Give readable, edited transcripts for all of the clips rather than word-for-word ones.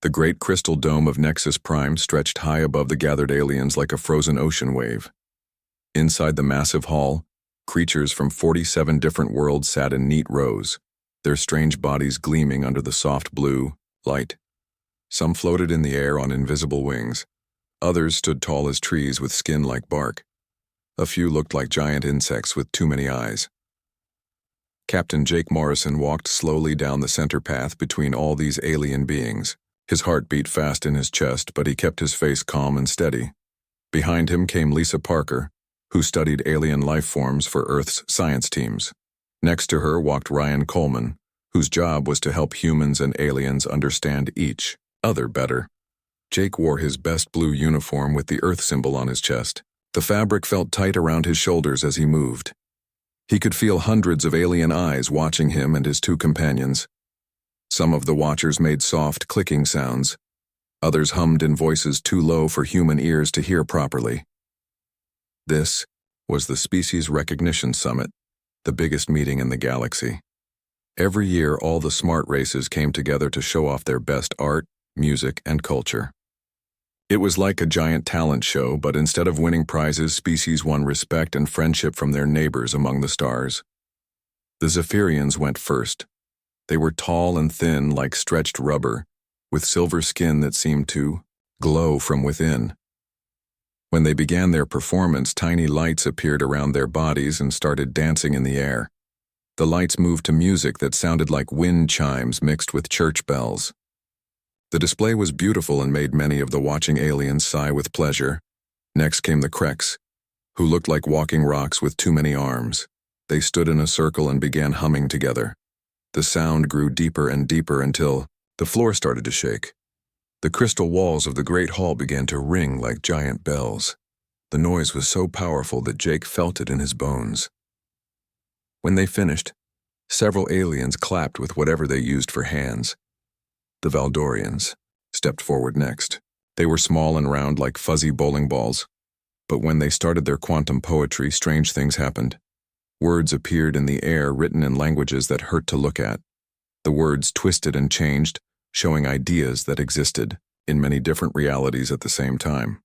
The great crystal dome of Nexus Prime stretched high above the gathered aliens like a frozen ocean wave. Inside the massive hall, creatures from 47 different worlds sat in neat rows, their strange bodies gleaming under the soft blue light. Some floated in the air on invisible wings. Others stood tall as trees with skin like bark. A few looked like giant insects with too many eyes. Captain Jake Morrison walked slowly down the center path between all these alien beings. His heart beat fast in his chest, but he kept his face calm and steady. Behind him came Lisa Parker, who studied alien life forms for Earth's science teams. Next to her walked Ryan Coleman, whose job was to help humans and aliens understand each other better. Jake wore his best blue uniform with the Earth symbol on his chest. The fabric felt tight around his shoulders as he moved. He could feel hundreds of alien eyes watching him and his two companions. Some of the watchers made soft, clicking sounds. Others hummed in voices too low for human ears to hear properly. This was the Species Recognition Summit, the biggest meeting in the galaxy. Every year, all the smart races came together to show off their best art, music, and culture. It was like a giant talent show, but instead of winning prizes, species won respect and friendship from their neighbors among the stars. The Zephyrians went first. They were tall and thin like stretched rubber, with silver skin that seemed to glow from within. When they began their performance, tiny lights appeared around their bodies and started dancing in the air. The lights moved to music that sounded like wind chimes mixed with church bells. The display was beautiful and made many of the watching aliens sigh with pleasure. Next came the Kreks, who looked like walking rocks with too many arms. They stood in a circle and began humming together. The sound grew deeper and deeper until the floor started to shake. The crystal walls of the great hall began to ring like giant bells. The noise was so powerful that Jake felt it in his bones. When they finished, several aliens clapped with whatever they used for hands. The Valdorians stepped forward next. They were small and round like fuzzy bowling balls. But when they started their quantum poetry, strange things happened. Words appeared in the air written in languages that hurt to look at. The words twisted and changed, showing ideas that existed in many different realities at the same time.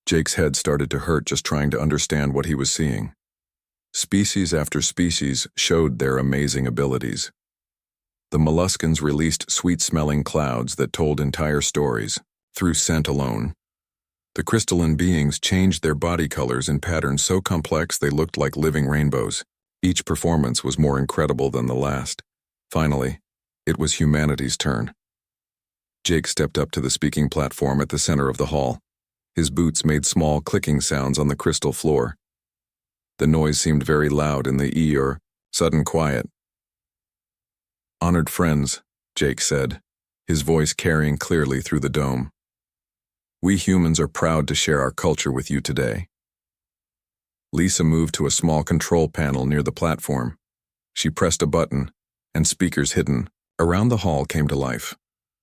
Jake's head started to hurt just trying to understand what he was seeing. Species after species showed their amazing abilities. The molluscans released sweet-smelling clouds that told entire stories, through scent alone. The crystalline beings changed their body colors in patterns so complex they looked like living rainbows. Each performance was more incredible than the last. Finally, it was humanity's turn. Jake stepped up to the speaking platform at the center of the hall. His boots made small clicking sounds on the crystal floor. The noise seemed very loud in the ear, sudden quiet. "Honored friends," Jake said, his voice carrying clearly through the dome. "We humans are proud to share our culture with you today." Lisa moved to a small control panel near the platform. She pressed a button, and speakers hidden around the hall came to life.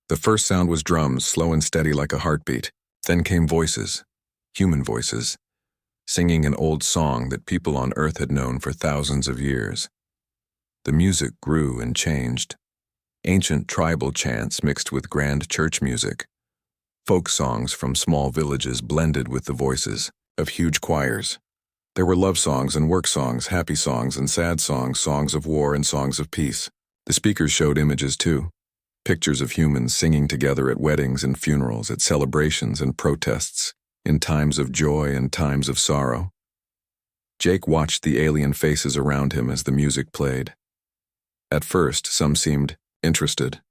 The first sound was drums, slow and steady like a heartbeat. Then came voices, human voices, singing an old song that people on Earth had known for thousands of years. The music grew and changed. Ancient tribal chants mixed with grand church music. Folk songs from small villages blended with the voices of huge choirs. There were love songs and work songs, happy songs and sad songs, songs of war and songs of peace. The speakers showed images too. Pictures of humans singing together at weddings and funerals, at celebrations and protests, in times of joy and times of sorrow. Jake watched the alien faces around him as the music played. At first, some seemed interested.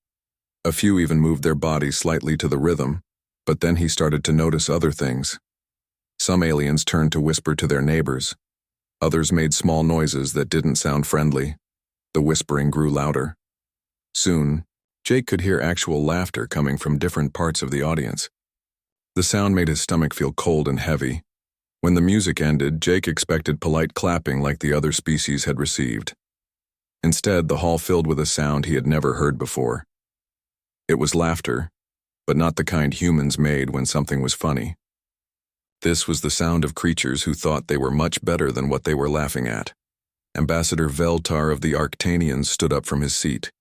A few even moved their bodies slightly to the rhythm, but then he started to notice other things. Some aliens turned to whisper to their neighbors. Others made small noises that didn't sound friendly. The whispering grew louder. Soon, Jake could hear actual laughter coming from different parts of the audience. The sound made his stomach feel cold and heavy. When the music ended, Jake expected polite clapping like the other species had received. Instead, the hall filled with a sound he had never heard before. It was laughter, but not the kind humans made when something was funny. This was the sound of creatures who thought they were much better than what they were laughing at. Ambassador Veltar of the Arctanians stood up from his seat.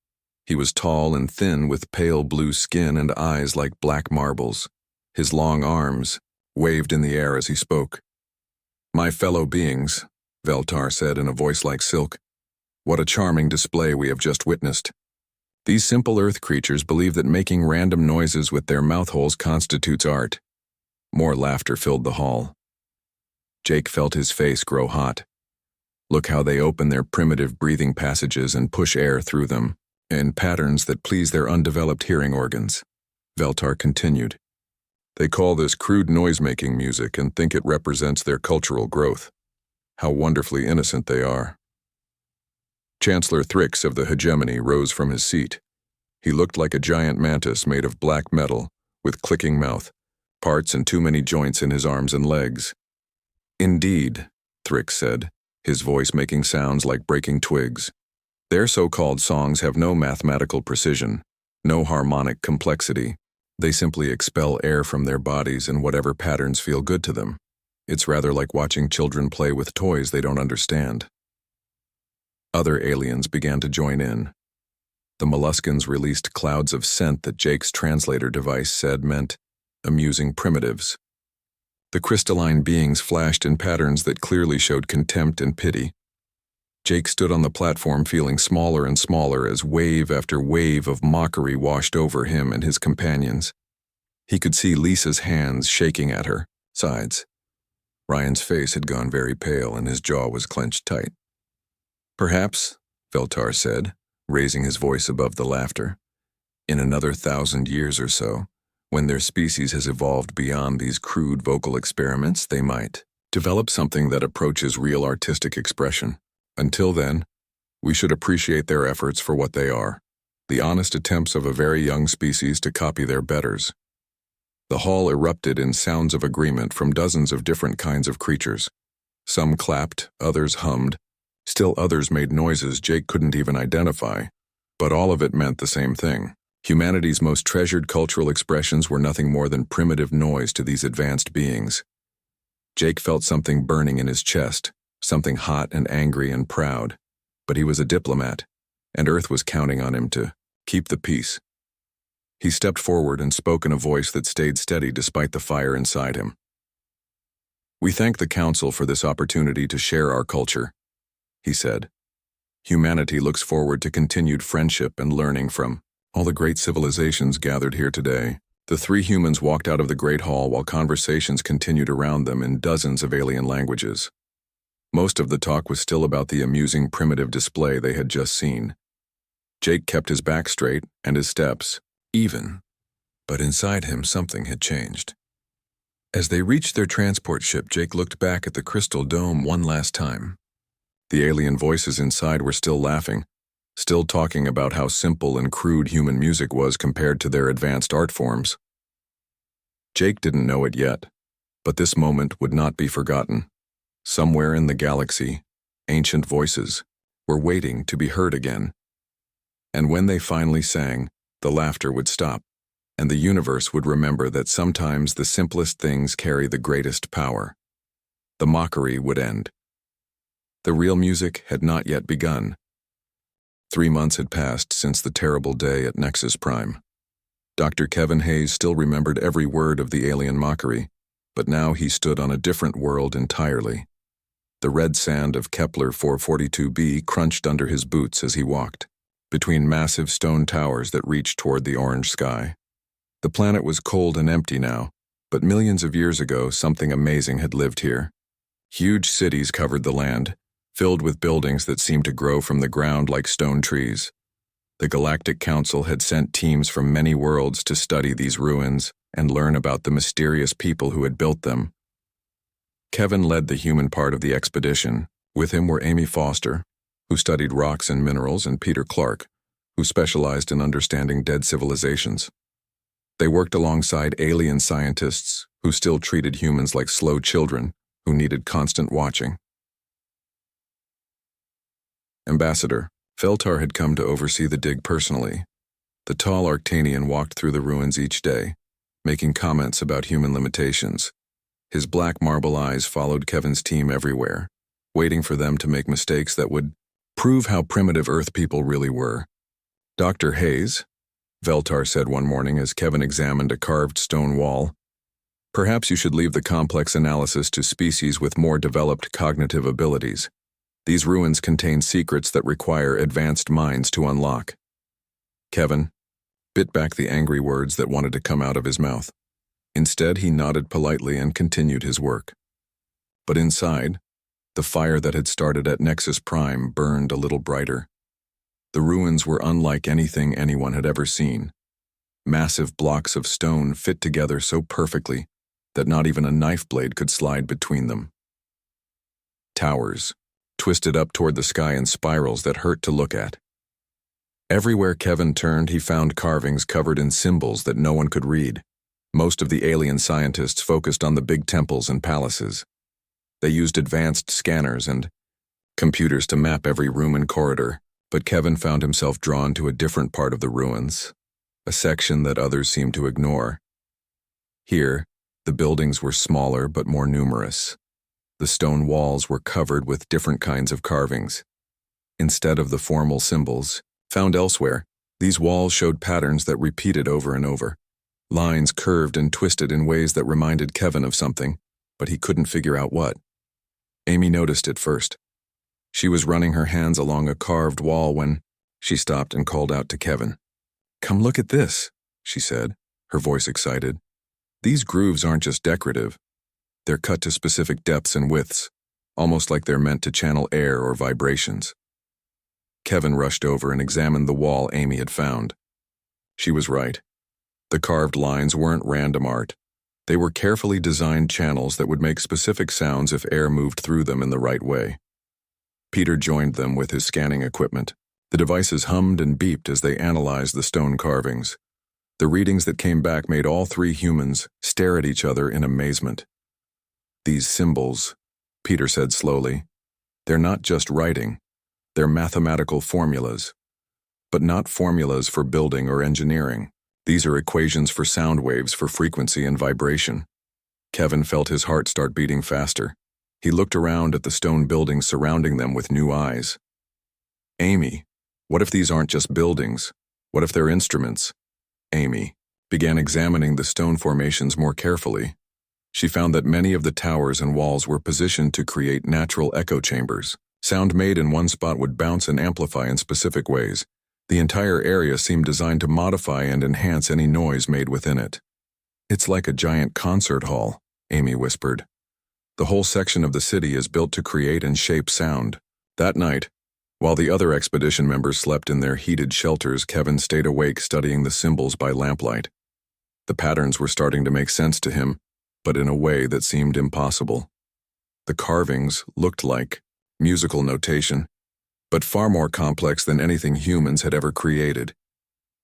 He was tall and thin with pale blue skin and eyes like black marbles. His long arms waved in the air as he spoke. "My fellow beings," Veltar said in a voice like silk, "what a charming display we have just witnessed. These simple earth creatures believe that making random noises with their mouth holes constitutes art." More laughter filled the hall. Jake felt his face grow hot. "Look how they open their primitive breathing passages and push air through them, in patterns that please their undeveloped hearing organs," Veltar continued. "They call this crude noise-making music and think it represents their cultural growth. How wonderfully innocent they are." Chancellor Thrix of the Hegemony rose from his seat. He looked like a giant mantis made of black metal, with clicking mouth, parts and too many joints in his arms and legs. "Indeed," Thrix said, his voice making sounds like breaking twigs. "Their so-called songs have no mathematical precision, no harmonic complexity. They simply expel air from their bodies in whatever patterns feel good to them. It's rather like watching children play with toys they don't understand." Other aliens began to join in. The molluscans released clouds of scent that Jake's translator device said meant amusing primitives. The crystalline beings flashed in patterns that clearly showed contempt and pity. Jake stood on the platform feeling smaller and smaller as wave after wave of mockery washed over him and his companions. He could see Lisa's hands shaking at her sides. Ryan's face had gone very pale and his jaw was clenched tight. "Perhaps," Veltar said, raising his voice above the laughter, "in another 1,000 years or so, when their species has evolved beyond these crude vocal experiments, they might develop something that approaches real artistic expression. Until then, we should appreciate their efforts for what they are, the honest attempts of a very young species to copy their betters." The hall erupted in sounds of agreement from dozens of different kinds of creatures. Some clapped, others hummed, still others made noises Jake couldn't even identify, but all of it meant the same thing. Humanity's most treasured cultural expressions were nothing more than primitive noise to these advanced beings. Jake felt something burning in his chest, something hot and angry and proud, but he was a diplomat, and Earth was counting on him to keep the peace. He stepped forward and spoke in a voice that stayed steady despite the fire inside him. "We thank the Council for this opportunity to share our culture," he said. "Humanity looks forward to continued friendship and learning from all the great civilizations gathered here today." The three humans walked out of the Great Hall while conversations continued around them in dozens of alien languages. Most of the talk was still about the amusing primitive display they had just seen. Jake kept his back straight and his steps even, but inside him something had changed. As they reached their transport ship, Jake looked back at the crystal dome one last time. The alien voices inside were still laughing, still talking about how simple and crude human music was compared to their advanced art forms. Jake didn't know it yet, but this moment would not be forgotten. Somewhere in the galaxy, ancient voices were waiting to be heard again. And when they finally sang, the laughter would stop, and the universe would remember that sometimes the simplest things carry the greatest power. The mockery would end. The real music had not yet begun. 3 months had passed since the terrible day at Nexus Prime. Dr. Kevin Hayes still remembered every word of the alien mockery, but now he stood on a different world entirely. The red sand of Kepler 442b crunched under his boots as he walked, between massive stone towers that reached toward the orange sky. The planet was cold and empty now, but millions of years ago something amazing had lived here. Huge cities covered the land, filled with buildings that seemed to grow from the ground like stone trees. The Galactic Council had sent teams from many worlds to study these ruins and learn about the mysterious people who had built them. Kevin led the human part of the expedition. With him were Amy Foster, who studied rocks and minerals, and Peter Clark, who specialized in understanding dead civilizations. They worked alongside alien scientists who still treated humans like slow children who needed constant watching. Ambassador Feltar had come to oversee the dig personally. The tall Arctanian walked through the ruins each day, making comments about human limitations. His black marble eyes followed Kevin's team everywhere, waiting for them to make mistakes that would prove how primitive Earth people really were. Dr. Hayes, Veltar said one morning as Kevin examined a carved stone wall, perhaps you should leave the complex analysis to species with more developed cognitive abilities. These ruins contain secrets that require advanced minds to unlock. Kevin bit back the angry words that wanted to come out of his mouth. Instead, he nodded politely and continued his work. But inside, the fire that had started at Nexus Prime burned a little brighter. The ruins were unlike anything anyone had ever seen. Massive blocks of stone fit together so perfectly that not even a knife blade could slide between them. Towers twisted up toward the sky in spirals that hurt to look at. Everywhere Kevin turned, he found carvings covered in symbols that no one could read. Most of the alien scientists focused on the big temples and palaces. They used advanced scanners and computers to map every room and corridor, but Kevin found himself drawn to a different part of the ruins, a section that others seemed to ignore. Here, the buildings were smaller but more numerous. The stone walls were covered with different kinds of carvings. Instead of the formal symbols found elsewhere, these walls showed patterns that repeated over and over. Lines curved and twisted in ways that reminded Kevin of something, but he couldn't figure out what. Amy noticed it first. She was running her hands along a carved wall when she stopped and called out to Kevin. "Come look at this," she said, her voice excited. "These grooves aren't just decorative. They're cut to specific depths and widths, almost like they're meant to channel air or vibrations." Kevin rushed over and examined the wall Amy had found. She was right. The carved lines weren't random art. They were carefully designed channels that would make specific sounds if air moved through them in the right way. Peter joined them with his scanning equipment. The devices hummed and beeped as they analyzed the stone carvings. The readings that came back made all three humans stare at each other in amazement. "These symbols," Peter said slowly, "they're not just writing. They're mathematical formulas. But not formulas for building or engineering. These are equations for sound waves for frequency and vibration." Kevin felt his heart start beating faster. He looked around at the stone buildings surrounding them with new eyes. "Amy, what if these aren't just buildings? What if they're instruments?" Amy began examining the stone formations more carefully. She found that many of the towers and walls were positioned to create natural echo chambers. Sound made in one spot would bounce and amplify in specific ways. The entire area seemed designed to modify and enhance any noise made within it. "It's like a giant concert hall," Amy whispered. "The whole section of the city is built to create and shape sound." That night, while the other expedition members slept in their heated shelters, Kevin stayed awake studying the symbols by lamplight. The patterns were starting to make sense to him, but in a way that seemed impossible. The carvings looked like musical notation, but far more complex than anything humans had ever created.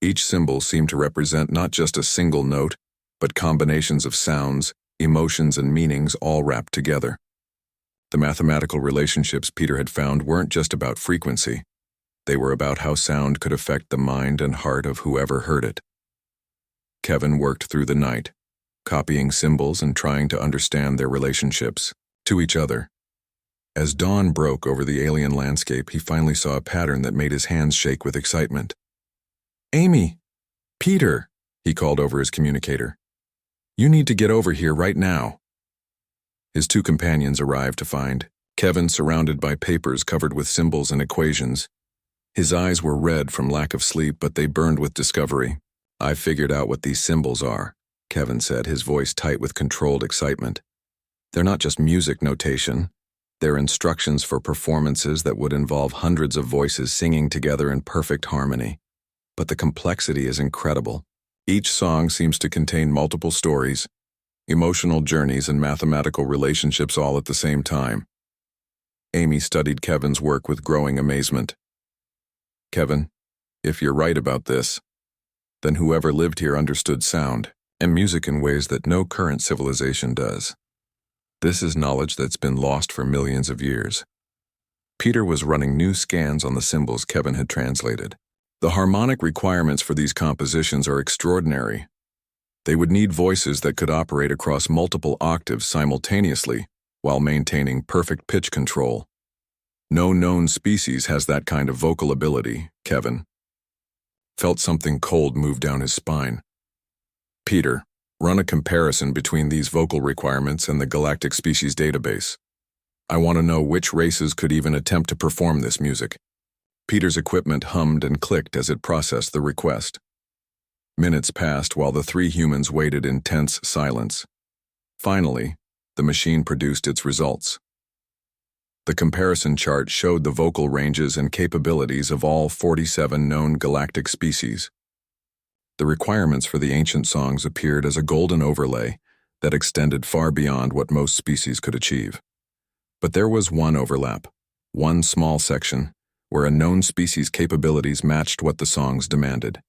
Each symbol seemed to represent not just a single note, but combinations of sounds, emotions, and meanings all wrapped together. The mathematical relationships Peter had found weren't just about frequency. They were about how sound could affect the mind and heart of whoever heard it. Kevin worked through the night, copying symbols and trying to understand their relationships to each other. As dawn broke over the alien landscape, he finally saw a pattern that made his hands shake with excitement. "Amy! Peter!" he called over his communicator. "You need to get over here right now." His two companions arrived to find Kevin surrounded by papers covered with symbols and equations. His eyes were red from lack of sleep, but they burned with discovery. "I figured out what these symbols are," Kevin said, his voice tight with controlled excitement. "They're not just music notation. They're instructions for performances that would involve hundreds of voices singing together in perfect harmony. But the complexity is incredible. Each song seems to contain multiple stories, emotional journeys, and mathematical relationships all at the same time." Amy studied Kevin's work with growing amazement. "Kevin, if you're right about this, then whoever lived here understood sound and music in ways that no current civilization does. This is knowledge that's been lost for millions of years." Peter was running new scans on the symbols Kevin had translated. The harmonic requirements for these compositions are extraordinary. They would need voices that could operate across multiple octaves simultaneously while maintaining perfect pitch control. "No known species has that kind of vocal ability, Kevin." felt something cold move down his spine. Peter, run a comparison between these vocal requirements and the Galactic Species database. I want to know which races could even attempt to perform this music. Peter's equipment hummed and clicked as it processed the request. Minutes passed while the three humans waited in tense silence. Finally, the machine produced its results. The comparison chart showed the vocal ranges and capabilities of all 47 known galactic species. The requirements for the ancient songs appeared as a golden overlay that extended far beyond what most species could achieve. But there was one overlap, one small section, where a known species' capabilities matched what the songs demanded.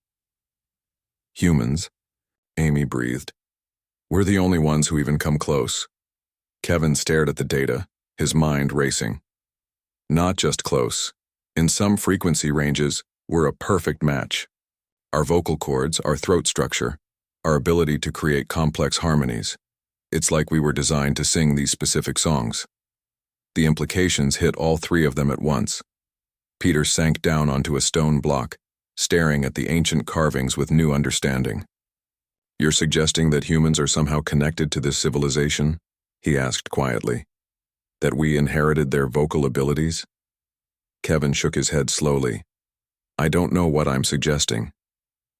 Humans, Amy breathed. We're the only ones who even come close. Kevin stared at the data, his mind racing. Not just close. In some frequency ranges, we're a perfect match. Our vocal cords, our throat structure, our ability to create complex harmonies. It's like we were designed to sing these specific songs. The implications hit all three of them at once. Peter sank down onto a stone block, staring at the ancient carvings with new understanding. You're suggesting that humans are somehow connected to this civilization? He asked quietly. That we inherited their vocal abilities? Kevin shook his head slowly. I don't know what I'm suggesting,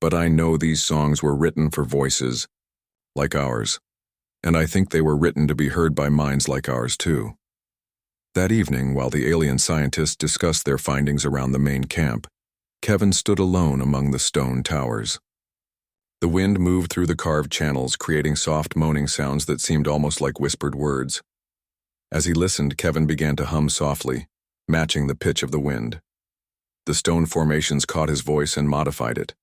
but I know these songs were written for voices like ours, and I think they were written to be heard by minds like ours too. That evening, while the alien scientists discussed their findings around the main camp, Kevin stood alone among the stone towers. The wind moved through the carved channels, creating soft moaning sounds that seemed almost like whispered words. As he listened, Kevin began to hum softly, matching the pitch of the wind. The stone formations caught his voice and modified it,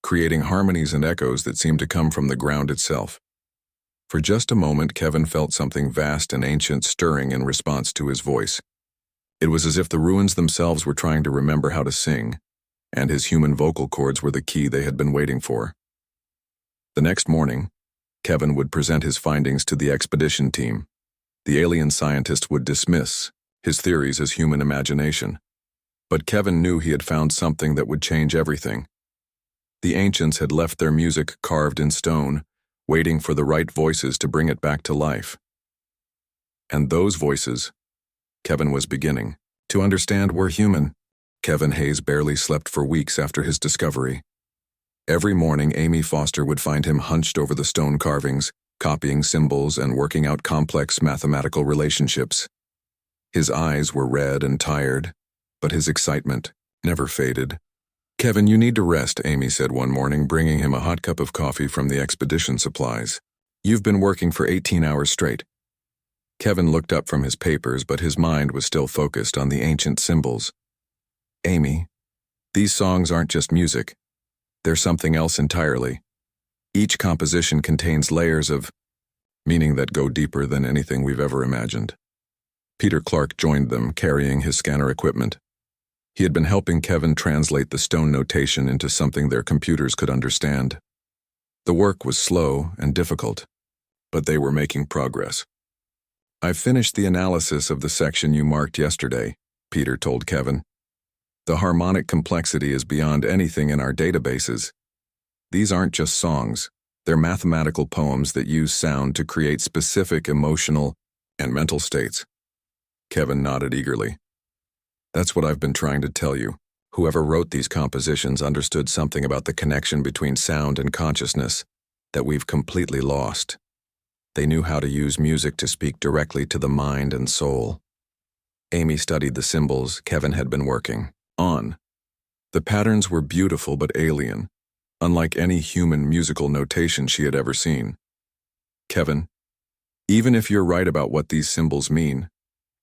creating harmonies and echoes that seemed to come from the ground itself. For just a moment, Kevin felt something vast and ancient stirring in response to his voice. It was as if the ruins themselves were trying to remember how to sing, and his human vocal cords were the key they had been waiting for. The next morning, Kevin would present his findings to the expedition team. The alien scientist would dismiss his theories as human imagination. But Kevin knew he had found something that would change everything. The ancients had left their music carved in stone, waiting for the right voices to bring it back to life. And those voices, Kevin was beginning to understand, were human. Kevin Hayes barely slept for weeks after his discovery. Every morning, Amy Foster would find him hunched over the stone carvings, copying symbols and working out complex mathematical relationships. His eyes were red and tired, but his excitement never faded. Kevin, you need to rest, Amy said one morning, bringing him a hot cup of coffee from the expedition supplies. You've been working for 18 hours straight. Kevin looked up from his papers, but his mind was still focused on the ancient symbols. Amy, these songs aren't just music. They're something else entirely. Each composition contains layers of meaning that go deeper than anything we've ever imagined. Peter Clark joined them, carrying his scanner equipment. He had been helping Kevin translate the stone notation into something their computers could understand. The work was slow and difficult, but they were making progress. I've finished the analysis of the section you marked yesterday, Peter told Kevin. The harmonic complexity is beyond anything in our databases. These aren't just songs, they're mathematical poems that use sound to create specific emotional and mental states. Kevin nodded eagerly. That's what I've been trying to tell you. Whoever wrote these compositions understood something about the connection between sound and consciousness that we've completely lost. They knew how to use music to speak directly to the mind and soul. Amy studied the symbols Kevin had been working on. The patterns were beautiful but alien, unlike any human musical notation she had ever seen. Kevin, even if you're right about what these symbols mean,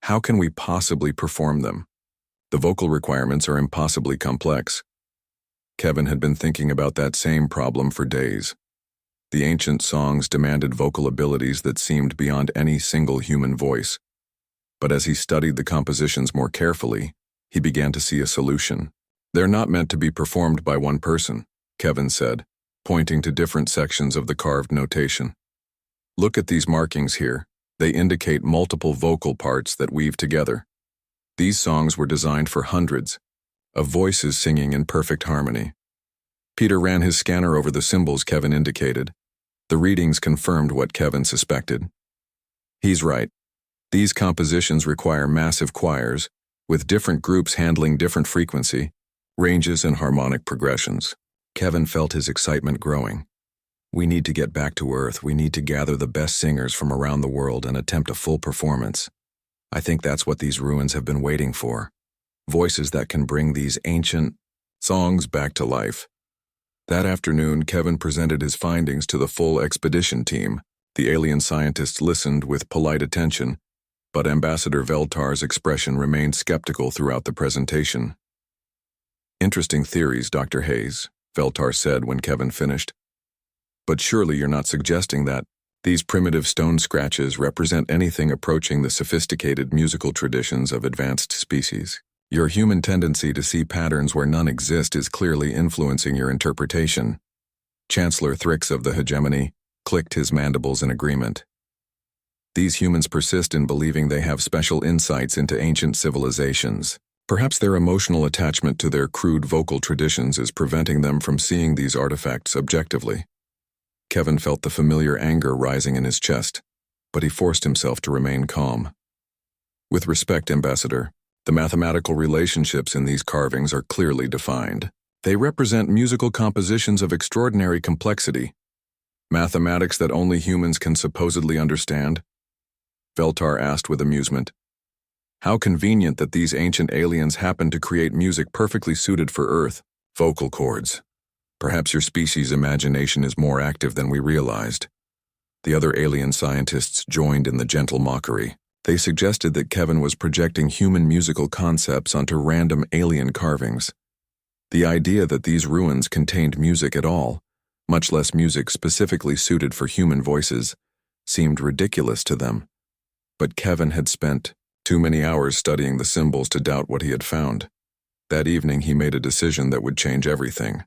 how can we possibly perform them? The vocal requirements are impossibly complex. Kevin had been thinking about that same problem for days. The ancient songs demanded vocal abilities that seemed beyond any single human voice. But as he studied the compositions more carefully, he began to see a solution. They're not meant to be performed by one person, Kevin said, pointing to different sections of the carved notation. Look at these markings here. They indicate multiple vocal parts that weave together. These songs were designed for hundreds of voices singing in perfect harmony. Peter ran his scanner over the symbols Kevin indicated. The readings confirmed what Kevin suspected. He's right. These compositions require massive choirs, with different groups handling different frequency, ranges, and harmonic progressions. Kevin felt his excitement growing. We need to get back to Earth. We need to gather the best singers from around the world and attempt a full performance. I think that's what these ruins have been waiting for. Voices that can bring these ancient songs back to life. That afternoon, Kevin presented his findings to the full expedition team. The alien scientists listened with polite attention, but Ambassador Veltar's expression remained skeptical throughout the presentation. Interesting theories, Dr. Hayes, Veltar said when Kevin finished. But surely you're not suggesting that these primitive stone scratches represent anything approaching the sophisticated musical traditions of advanced species. Your human tendency to see patterns where none exist is clearly influencing your interpretation. Chancellor Thrix of the Hegemony clicked his mandibles in agreement. These humans persist in believing they have special insights into ancient civilizations. Perhaps their emotional attachment to their crude vocal traditions is preventing them from seeing these artifacts objectively. Kevin felt the familiar anger rising in his chest, but he forced himself to remain calm. With respect, Ambassador, the mathematical relationships in these carvings are clearly defined. They represent musical compositions of extraordinary complexity. Mathematics that only humans can supposedly understand? Veltar asked with amusement. How convenient that these ancient aliens happen to create music perfectly suited for Earth. Vocal cords. Perhaps your species' imagination is more active than we realized. The other alien scientists joined in the gentle mockery. They suggested that Kevin was projecting human musical concepts onto random alien carvings. The idea that these ruins contained music at all, much less music specifically suited for human voices, seemed ridiculous to them. But Kevin had spent too many hours studying the symbols to doubt what he had found. That evening he made a decision that would change everything.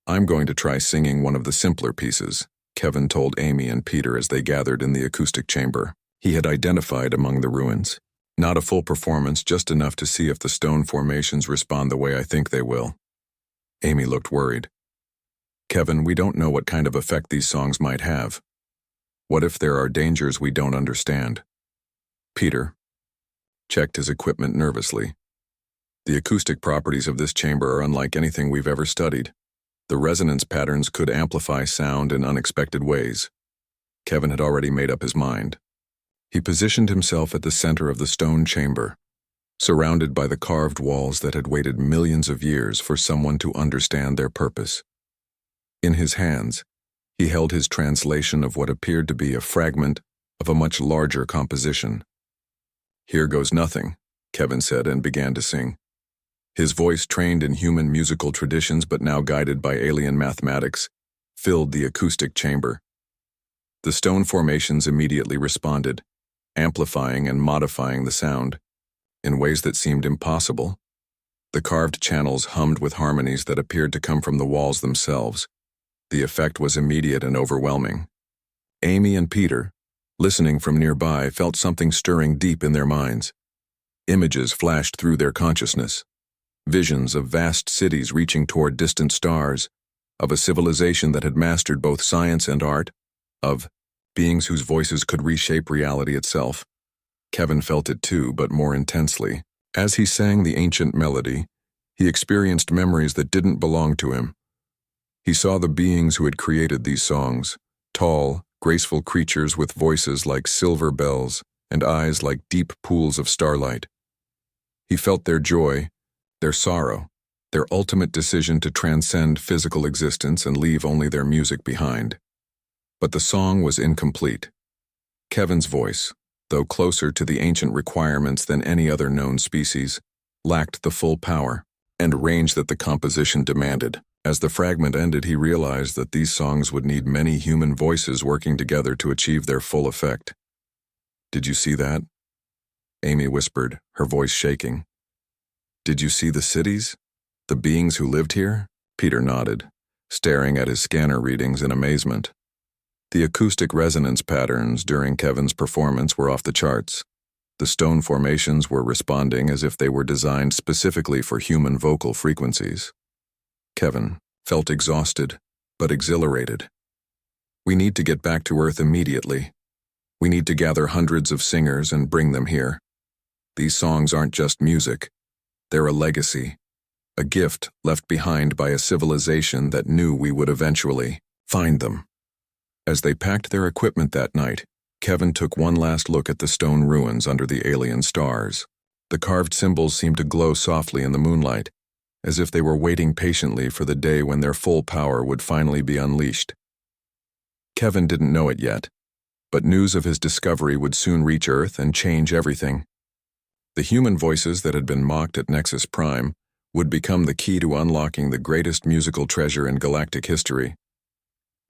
I'm going to try singing one of the simpler pieces, Kevin told Amy and Peter as they gathered in the acoustic chamber. He had identified among the ruins. Not a full performance, just enough to see if the stone formations respond the way I think they will. Amy looked worried. Kevin, we don't know what kind of effect these songs might have. What if there are dangers we don't understand? Peter checked his equipment nervously. The acoustic properties of this chamber are unlike anything we've ever studied. The resonance patterns could amplify sound in unexpected ways. Kevin had already made up his mind. He positioned himself at the center of the stone chamber, surrounded by the carved walls that had waited millions of years for someone to understand their purpose. In his hands, he held his translation of what appeared to be a fragment of a much larger composition. Here goes nothing, Kevin said and began to sing. His voice, trained in human musical traditions but now guided by alien mathematics, filled the acoustic chamber. The stone formations immediately responded, amplifying and modifying the sound in ways that seemed impossible. The carved channels hummed with harmonies that appeared to come from the walls themselves. The effect was immediate and overwhelming. Amy and Peter, listening from nearby, felt something stirring deep in their minds. Images flashed through their consciousness. Visions of vast cities reaching toward distant stars, of a civilization that had mastered both science and art, of beings whose voices could reshape reality itself. Kevin felt it too, but more intensely. As he sang the ancient melody, he experienced memories that didn't belong to him. He saw the beings who had created these songs, tall, graceful creatures with voices like silver bells and eyes like deep pools of starlight. He felt their joy, their sorrow, their ultimate decision to transcend physical existence and leave only their music behind. But the song was incomplete. Kevin's voice, though closer to the ancient requirements than any other known species, lacked the full power and range that the composition demanded. As the fragment ended, he realized that these songs would need many human voices working together to achieve their full effect. "Did you see that?" Amy whispered, her voice shaking. "Did you see the cities? The beings who lived here?" Peter nodded, staring at his scanner readings in amazement. The acoustic resonance patterns during Kevin's performance were off the charts. The stone formations were responding as if they were designed specifically for human vocal frequencies. Kevin, felt exhausted, but exhilarated. "We need to get back to Earth immediately. We need to gather hundreds of singers and bring them here. These songs aren't just music. They're a legacy, a gift left behind by a civilization that knew we would eventually find them." As they packed their equipment that night, Kevin took one last look at the stone ruins under the alien stars. The carved symbols seemed to glow softly in the moonlight, as if they were waiting patiently for the day when their full power would finally be unleashed. Kevin didn't know it yet, but news of his discovery would soon reach Earth and change everything. The human voices that had been mocked at Nexus Prime would become the key to unlocking the greatest musical treasure in galactic history.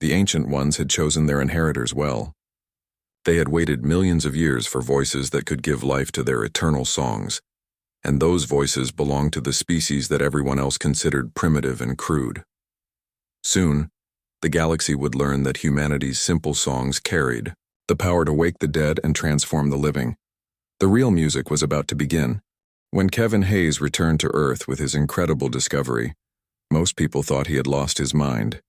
The Ancient Ones had chosen their inheritors well. They had waited millions of years for voices that could give life to their eternal songs, and those voices belonged to the species that everyone else considered primitive and crude. Soon, the galaxy would learn that humanity's simple songs carried the power to wake the dead and transform the living. The real music was about to begin. When Kevin Hayes returned to Earth with his incredible discovery, most people thought he had lost his mind.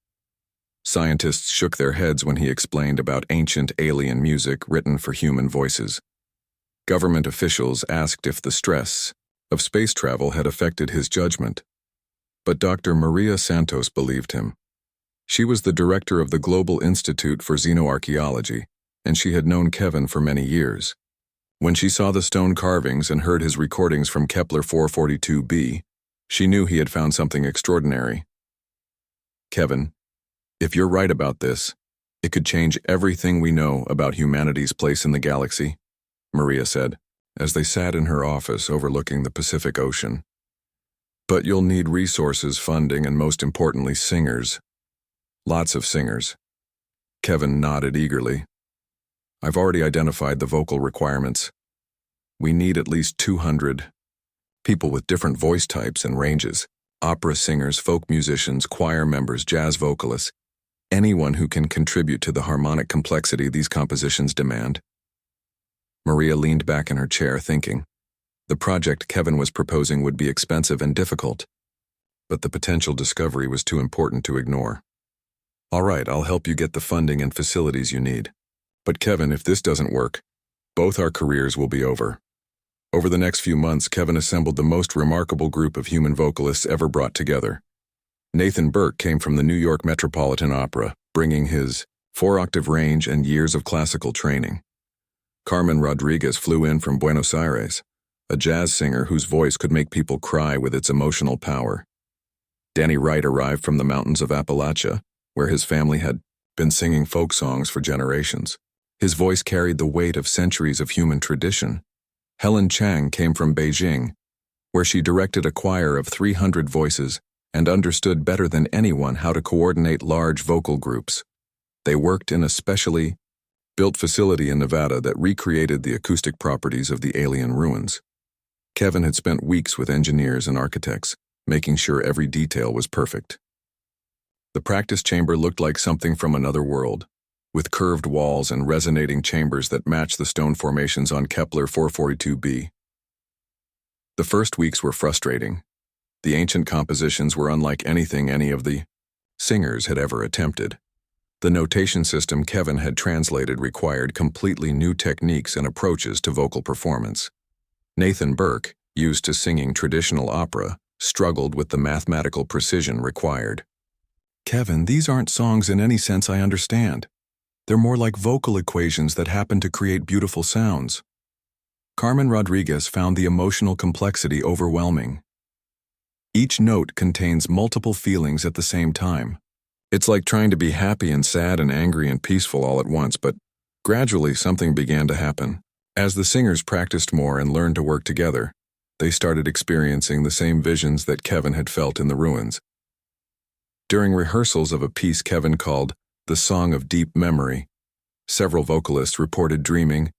Scientists shook their heads when he explained about ancient alien music written for human voices. Government officials asked if the stress of space travel had affected his judgment. But Dr. Maria Santos believed him. She was the director of the Global Institute for Xenoarchaeology, and she had known Kevin for many years. When she saw the stone carvings and heard his recordings from Kepler 442b, she knew he had found something extraordinary. "Kevin, if you're right about this, it could change everything we know about humanity's place in the galaxy," Maria said, as they sat in her office overlooking the Pacific Ocean. "But you'll need resources, funding, and most importantly, singers. Lots of singers." Kevin nodded eagerly. "I've already identified the vocal requirements. We need at least 200 people with different voice types and ranges. Opera singers, folk musicians, choir members, jazz vocalists. Anyone who can contribute to the harmonic complexity these compositions demand." Maria leaned back in her chair thinking. The project Kevin was proposing would be expensive and difficult, but the potential discovery was too important to ignore. "All right, I'll help you get the funding and facilities you need. But Kevin, if this doesn't work, both our careers will be over." Over the next few months, Kevin assembled the most remarkable group of human vocalists ever brought together. Nathan Burke came from the New York Metropolitan Opera, bringing his 4-octave range and years of classical training. Carmen Rodriguez flew in from Buenos Aires, a jazz singer whose voice could make people cry with its emotional power. Danny Wright arrived from the mountains of Appalachia, where his family had been singing folk songs for generations. His voice carried the weight of centuries of human tradition. Helen Chang came from Beijing, where she directed a choir of 300 voices and understood better than anyone how to coordinate large vocal groups. They worked in a specially built facility in Nevada that recreated the acoustic properties of the alien ruins. Kevin had spent weeks with engineers and architects, making sure every detail was perfect. The practice chamber looked like something from another world, with curved walls and resonating chambers that matched the stone formations on Kepler 442b. The first weeks were frustrating. The ancient compositions were unlike anything any of the singers had ever attempted. The notation system Kevin had translated required completely new techniques and approaches to vocal performance. Nathan Burke, used to singing traditional opera, struggled with the mathematical precision required. "Kevin, these aren't songs in any sense I understand. They're more like vocal equations that happen to create beautiful sounds." Carmen Rodriguez found the emotional complexity overwhelming. Each note contains multiple feelings at the same time. It's like trying to be happy and sad and angry and peaceful all at once, but gradually something began to happen. As the singers practiced more and learned to work together, they started experiencing the same visions that Kevin had felt in the ruins. During rehearsals of a piece Kevin called "The Song of Deep Memory," several vocalists reported dreaming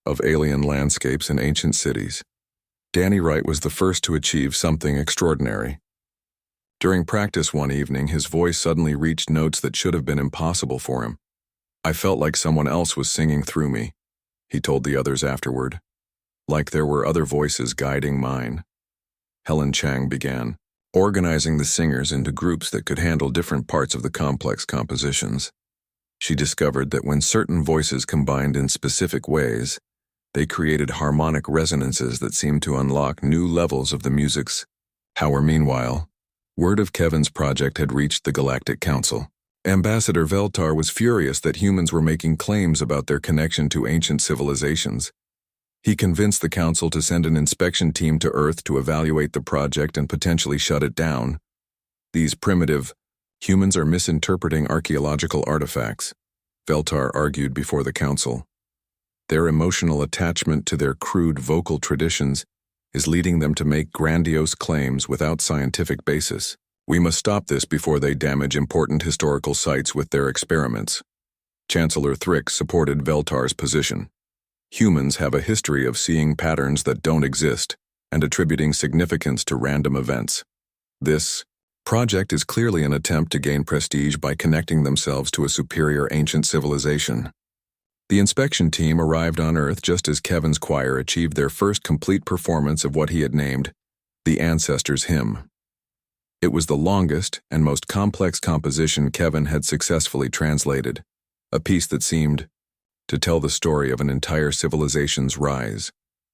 of alien landscapes and ancient cities. Danny Wright was the first to achieve something extraordinary. During practice one evening, his voice suddenly reached notes that should have been impossible for him. "I felt like someone else was singing through me," he told the others afterward. "Like there were other voices guiding mine." Helen Chang began. organizing the singers into groups that could handle different parts of the complex compositions. She discovered that when certain voices combined in specific ways, they created harmonic resonances that seemed to unlock new levels of the music's power. Meanwhile, word of Kevin's project had reached the Galactic Council. Ambassador Veltar was furious that humans were making claims about their connection to ancient civilizations. He convinced the Council to send an inspection team to Earth to evaluate the project and potentially shut it down. These primitive humans are misinterpreting archaeological artifacts, Veltar argued before the Council. Their emotional attachment to their crude vocal traditions is leading them to make grandiose claims without scientific basis. We must stop this before they damage important historical sites with their experiments. Chancellor Thrick supported Veltar's position. Humans have a history of seeing patterns that don't exist and attributing significance to random events. This project is clearly an attempt to gain prestige by connecting themselves to a superior ancient civilization. The inspection team arrived on Earth just as Kevin's choir achieved their first complete performance of what he had named the Ancestors' Hymn. It was the longest and most complex composition Kevin had successfully translated, a piece that seemed to tell the story of an entire civilization's rise,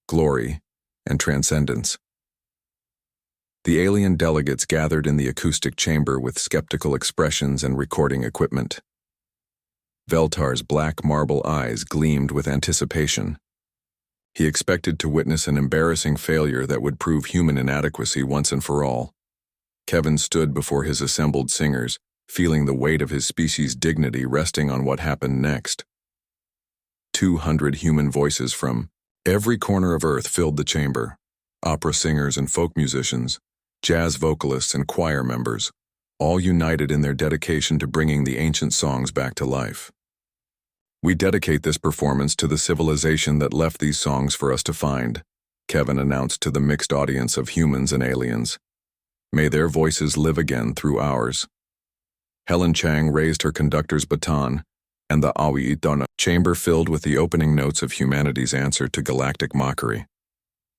glory, and transcendence. The alien delegates gathered in the acoustic chamber with skeptical expressions and recording equipment. Veltar's black marble eyes gleamed with anticipation. He expected to witness an embarrassing failure that would prove human inadequacy once and for all. Kevin stood before his assembled singers, feeling the weight of his species' dignity resting on what happened next. 200 human voices from every corner of Earth filled the chamber. Opera singers and folk musicians, jazz vocalists and choir members, all united in their dedication to bringing the ancient songs back to life. We dedicate this performance to the civilization that left these songs for us to find, Kevin announced to the mixed audience of humans and aliens. May their voices live again through ours. Helen Chang raised her conductor's baton, and the Awi Idona chamber filled with the opening notes of humanity's answer to galactic mockery.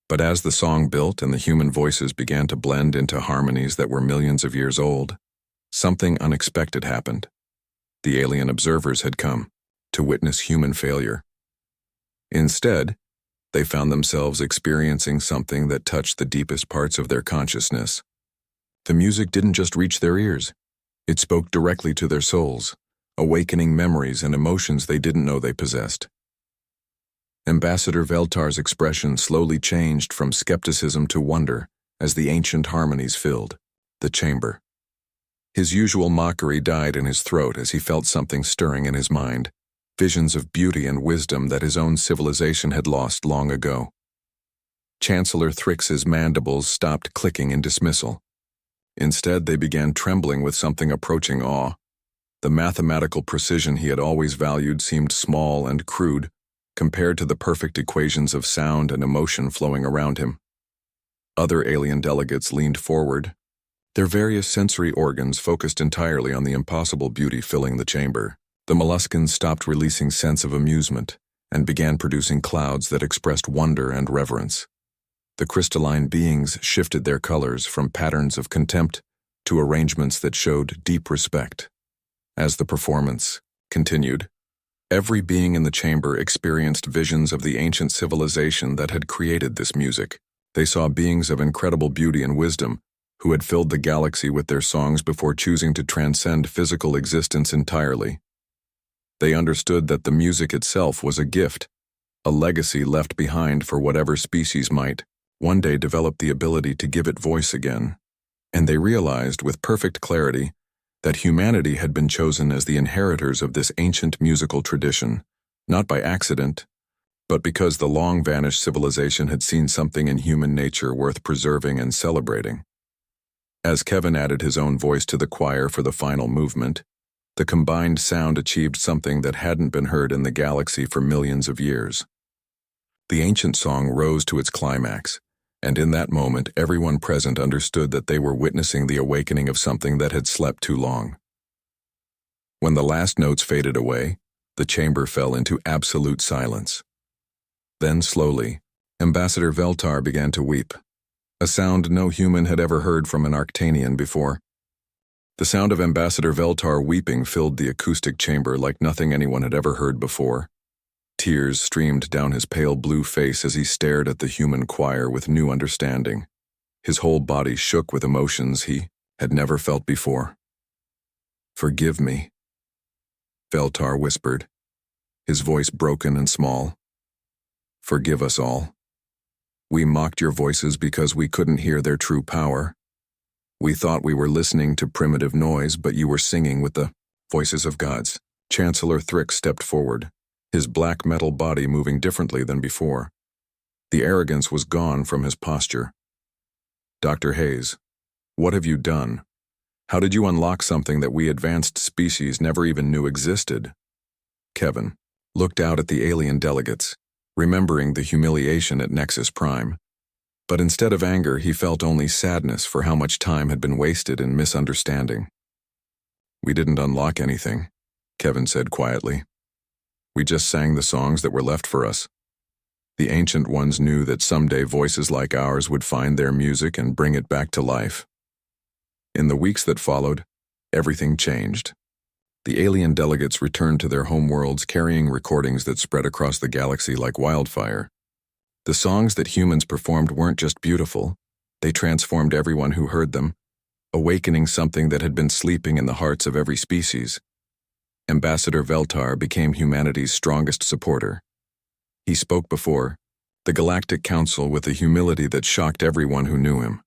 But as the song built and the human voices began to blend into harmonies that were millions of years old, something unexpected happened. The alien observers had come to witness human failure. Instead, they found themselves experiencing something that touched the deepest parts of their consciousness. The music didn't just reach their ears. It spoke directly to their souls, awakening memories and emotions they didn't know they possessed. Ambassador Veltar's expression slowly changed from skepticism to wonder as the ancient harmonies filled the chamber. His usual mockery died in his throat as he felt something stirring in his mind, visions of beauty and wisdom that his own civilization had lost long ago. Chancellor Thrick's mandibles stopped clicking in dismissal. Instead, they began trembling with something approaching awe. The mathematical precision he had always valued seemed small and crude compared to the perfect equations of sound and emotion flowing around him. Other alien delegates leaned forward, their various sensory organs focused entirely on the impossible beauty filling the chamber. The molluscans stopped releasing sense of amusement and began producing clouds that expressed wonder and reverence. The crystalline beings shifted their colors from patterns of contempt to arrangements that showed deep respect. As the performance continued, every being in the chamber experienced visions of the ancient civilization that had created this music. They saw beings of incredible beauty and wisdom who had filled the galaxy with their songs before choosing to transcend physical existence entirely. They understood that the music itself was a gift, a legacy left behind for whatever species might one day develop the ability to give it voice again. And they realized with perfect clarity that humanity had been chosen as the inheritors of this ancient musical tradition, not by accident, but because the long-vanished civilization had seen something in human nature worth preserving and celebrating. As Kevin added his own voice to the choir for the final movement, the combined sound achieved something that hadn't been heard in the galaxy for millions of years. The ancient song rose to its climax, and in that moment everyone present understood that they were witnessing the awakening of something that had slept too long. When the last notes faded away, the chamber fell into absolute silence. Then slowly, Ambassador Veltar began to weep, a sound no human had ever heard from an Arctanian before. The sound of Ambassador Veltar weeping filled the acoustic chamber like nothing anyone had ever heard before. Tears streamed down his pale blue face as he stared at the human choir with new understanding. His whole body shook with emotions he had never felt before. "Forgive me," Veltar whispered, his voice broken and small. "Forgive us all. We mocked your voices because we couldn't hear their true power. We thought we were listening to primitive noise, but you were singing with the voices of gods." Chancellor Thrick stepped forward, his black metal body moving differently than before. The arrogance was gone from his posture. "Dr. Hayes, what have you done? How did you unlock something that we advanced species never even knew existed?" Kevin looked out at the alien delegates, remembering the humiliation at Nexus Prime. But instead of anger, he felt only sadness for how much time had been wasted in misunderstanding. "We didn't unlock anything," Kevin said quietly. "We just sang the songs that were left for us. The Ancient Ones knew that someday voices like ours would find their music and bring it back to life." In the weeks that followed, everything changed. The alien delegates returned to their homeworlds carrying recordings that spread across the galaxy like wildfire. The songs that humans performed weren't just beautiful, they transformed everyone who heard them, awakening something that had been sleeping in the hearts of every species. Ambassador Veltar became humanity's strongest supporter. He spoke before the Galactic Council with a humility that shocked everyone who knew him.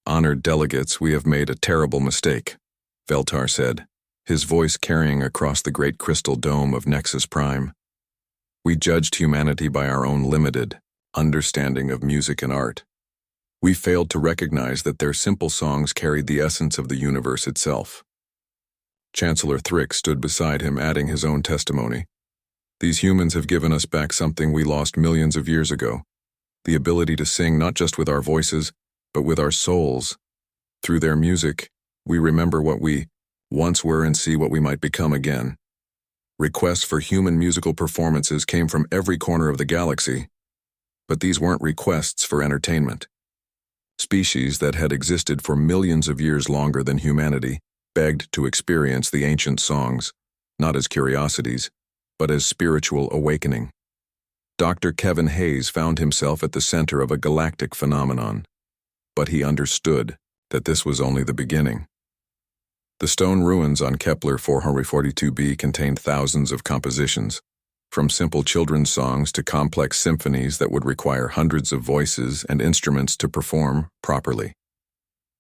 "Honored delegates, we have made a terrible mistake," Veltar said, his voice carrying across the great crystal dome of Nexus Prime. "We judged humanity by our own limited understanding of music and art. We failed to recognize that their simple songs carried the essence of the universe itself." Chancellor Thrick stood beside him, adding his own testimony. "These humans have given us back something we lost millions of years ago, the ability to sing not just with our voices, but with our souls. Through their music, we remember what we once were and see what we might become again." Requests for human musical performances came from every corner of the galaxy, but these weren't requests for entertainment. Species that had existed for millions of years longer than humanity begged to experience the ancient songs, not as curiosities, but as spiritual awakening. Dr. Kevin Hayes found himself at the center of a galactic phenomenon, but he understood that this was only the beginning. The stone ruins on Kepler 442b contained thousands of compositions, from simple children's songs to complex symphonies that would require hundreds of voices and instruments to perform properly.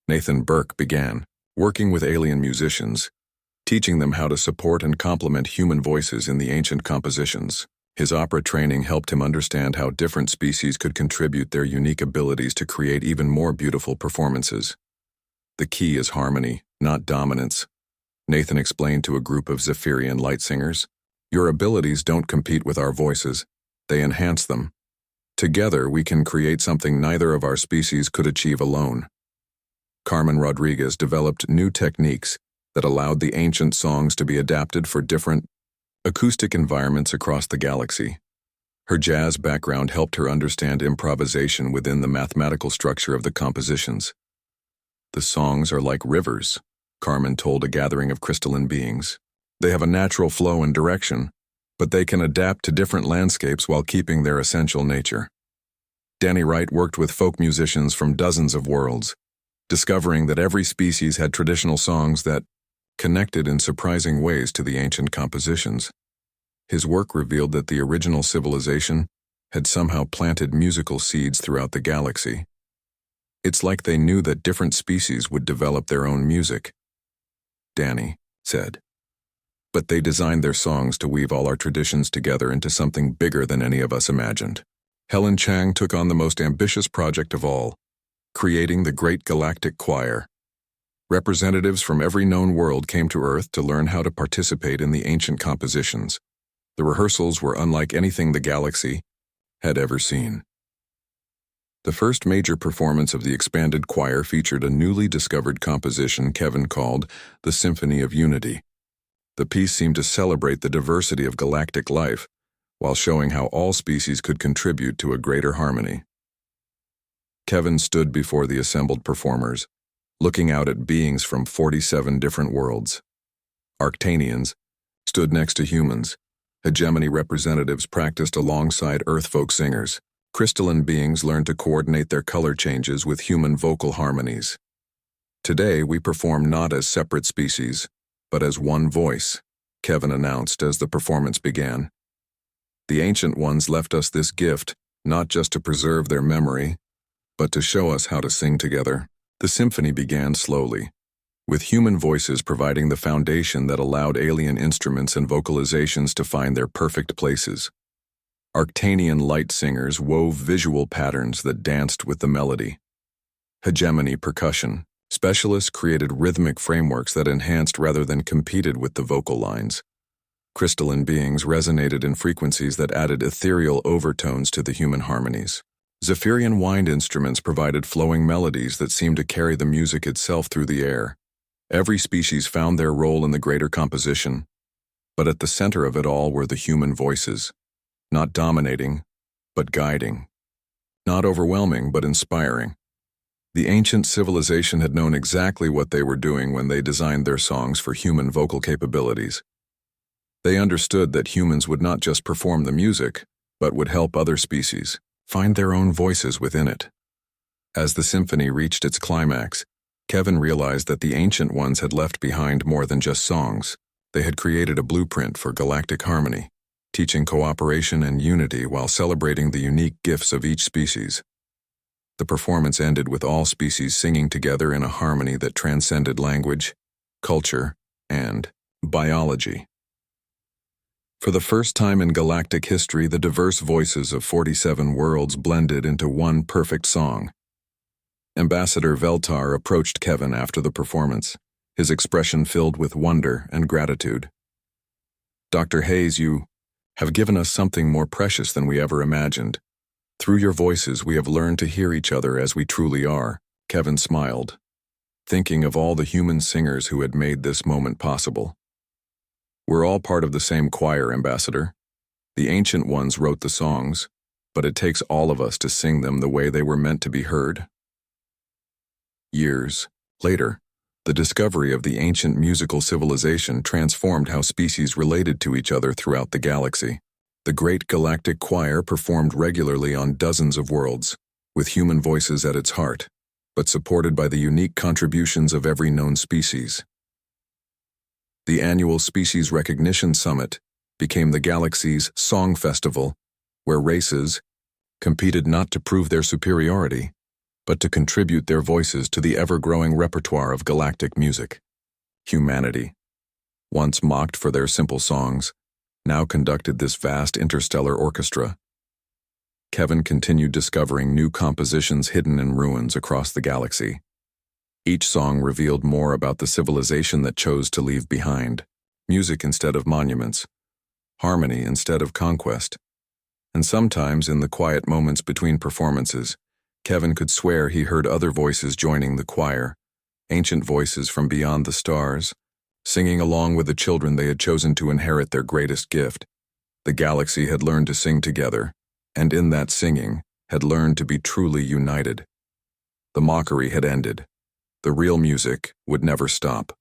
Nathan Burke began working with alien musicians, teaching them how to support and complement human voices in the ancient compositions. His opera training helped him understand how different species could contribute their unique abilities to create even more beautiful performances. "The key is harmony, not dominance," Nathan explained to a group of Zephyrian light singers. "Your abilities don't compete with our voices, they enhance them. Together we can create something neither of our species could achieve alone." Carmen Rodriguez developed new techniques that allowed the ancient songs to be adapted for different acoustic environments across the galaxy. Her jazz background helped her understand improvisation within the mathematical structure of the compositions. "The songs are like rivers," Carmen told a gathering of crystalline beings. "They have a natural flow and direction, but they can adapt to different landscapes while keeping their essential nature." Danny Wright worked with folk musicians from dozens of worlds, discovering that every species had traditional songs that connected in surprising ways to the ancient compositions. His work revealed that the original civilization had somehow planted musical seeds throughout the galaxy. "It's like they knew that different species would develop their own music," Danny said. "But they designed their songs to weave all our traditions together into something bigger than any of us imagined." Helen Chang took on the most ambitious project of all, creating the Great Galactic Choir. Representatives from every known world came to Earth to learn how to participate in the ancient compositions. The rehearsals were unlike anything the galaxy had ever seen. The first major performance of the expanded choir featured a newly discovered composition Kevin called the Symphony of Unity. The piece seemed to celebrate the diversity of galactic life, while showing how all species could contribute to a greater harmony. Kevin stood before the assembled performers, looking out at beings from 47 different worlds. Arctanians stood next to humans. Hegemony representatives practiced alongside Earthfolk singers. Crystalline beings learned to coordinate their color changes with human vocal harmonies. Today, we perform not as separate species, but as one voice, Kevin announced as the performance began. The Ancient Ones left us this gift, not just to preserve their memory, but to show us how to sing together. The symphony began slowly, with human voices providing the foundation that allowed alien instruments and vocalizations to find their perfect places. Arctanian light singers wove visual patterns that danced with the melody. Hegemony percussion specialists created rhythmic frameworks that enhanced rather than competed with the vocal lines. Crystalline beings resonated in frequencies that added ethereal overtones to the human harmonies. Zephyrian wind instruments provided flowing melodies that seemed to carry the music itself through the air. Every species found their role in the greater composition, but at the center of it all were the human voices, not dominating, but guiding, not overwhelming, but inspiring. The ancient civilization had known exactly what they were doing when they designed their songs for human vocal capabilities. They understood that humans would not just perform the music, but would help other species find their own voices within it. As the symphony reached its climax, Kevin realized that the Ancient Ones had left behind more than just songs. They had created a blueprint for galactic harmony, teaching cooperation and unity while celebrating the unique gifts of each species. The performance ended with all species singing together in a harmony that transcended language, culture, and biology. For the first time in galactic history, the diverse voices of 47 worlds blended into one perfect song. Ambassador Veltar approached Kevin after the performance, his expression filled with wonder and gratitude. Dr. Hayes, you have given us something more precious than we ever imagined. Through your voices, we have learned to hear each other as we truly are. Kevin smiled, thinking of all the human singers who had made this moment possible. We're all part of the same choir, Ambassador. The Ancient Ones wrote the songs, but it takes all of us to sing them the way they were meant to be heard. Years later, the discovery of the ancient musical civilization transformed how species related to each other throughout the galaxy. The Great Galactic Choir performed regularly on dozens of worlds, with human voices at its heart, but supported by the unique contributions of every known species. The annual Species Recognition Summit became the galaxy's song festival, where races competed not to prove their superiority, but to contribute their voices to the ever-growing repertoire of galactic music. Humanity, once mocked for their simple songs, now conducted this vast interstellar orchestra. Kevin continued discovering new compositions hidden in ruins across the galaxy. Each song revealed more about the civilization that chose to leave behind, music instead of monuments, harmony instead of conquest. And sometimes, in the quiet moments between performances, Kevin could swear he heard other voices joining the choir, ancient voices from beyond the stars, singing along with the children they had chosen to inherit their greatest gift. The galaxy had learned to sing together, and in that singing, had learned to be truly united. The mockery had ended. The real music would never stop.